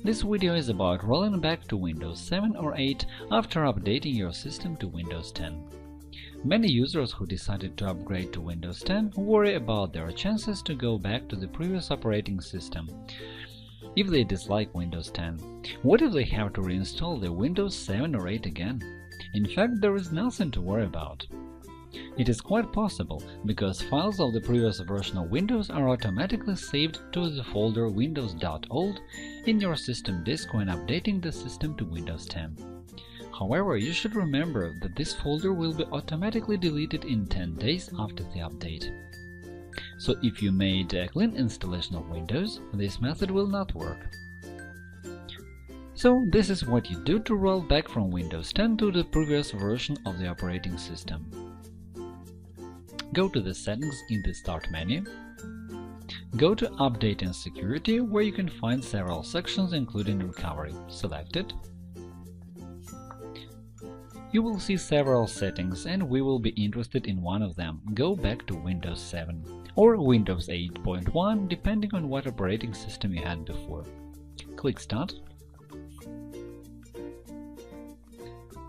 This video is about rolling back to Windows 7 or 8 after updating your system to Windows 10. Many users who decided to upgrade to Windows 10 worry about their chances to go back to the previous operating system if they dislike Windows 10. What if they have to reinstall the Windows 7 or 8 again? In fact, there is nothing to worry about. It is quite possible, because files of the previous version of Windows are automatically saved to the folder windows.old in your system disk when updating the system to Windows 10. However, you should remember that this folder will be automatically deleted in 10 days after the update. So if you made a clean installation of Windows, this method will not work. So this is what you do to roll back from Windows 10 to the previous version of the operating system. Go to the Settings in the Start menu. Go to Update and Security, where you can find several sections including Recovery. Select it. You will see several settings, and we will be interested in one of them. Go back to Windows 7 or Windows 8.1, depending on what operating system you had before. Click Start.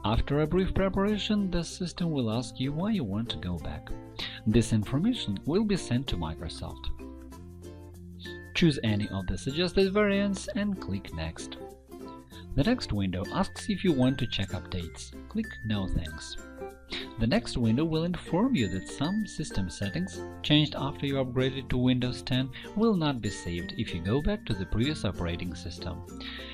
After a brief preparation, the system will ask you why you want to go back. This information will be sent to Microsoft. Choose any of the suggested variants and click Next. The next window asks if you want to check updates. Click No thanks. The next window will inform you that some system settings changed after you upgraded to Windows 10 will not be saved if you go back to the previous operating system.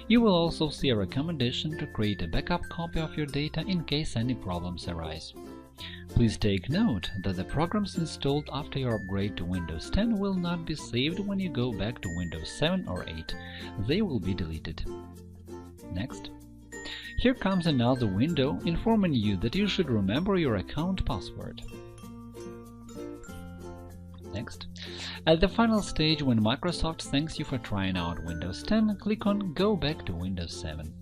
You will also see a recommendation to create a backup copy of your data in case any problems arise. Please take note that the programs installed after your upgrade to Windows 10 will not be saved when you go back to Windows 7 or 8. They will be deleted. Next. Here comes another window informing you that you should remember your account password. Next. At the final stage, when Microsoft thanks you for trying out Windows 10, click on Go back to Windows 7.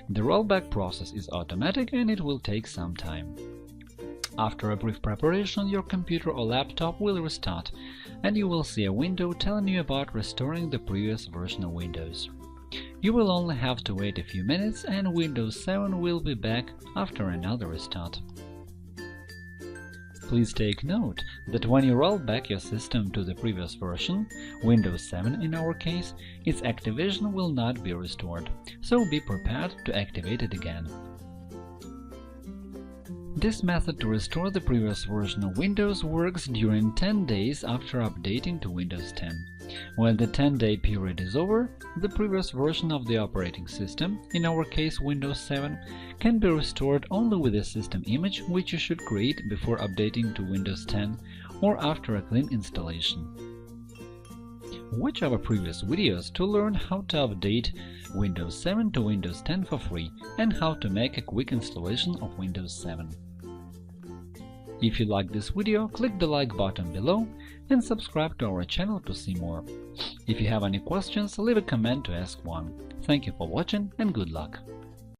The rollback process is automatic and it will take some time. After a brief preparation, your computer or laptop will restart, and you will see a window telling you about restoring the previous version of Windows. You will only have to wait a few minutes, and Windows 7 will be back after another restart. Please take note that when you roll back your system to the previous version, Windows 7 in our case, its activation will not be restored, so be prepared to activate it again. This method to restore the previous version of Windows works during 10 days after updating to Windows 10. When the 10-day period is over, the previous version of the operating system, in our case Windows 7, can be restored only with a system image which you should create before updating to Windows 10 or after a clean installation. Watch our previous videos to learn how to update Windows 7 to Windows 10 for free and how to make a quick installation of Windows 7. If you like this video, click the like button below and subscribe to our channel to see more. If you have any questions, leave a comment to ask one. Thank you for watching and good luck!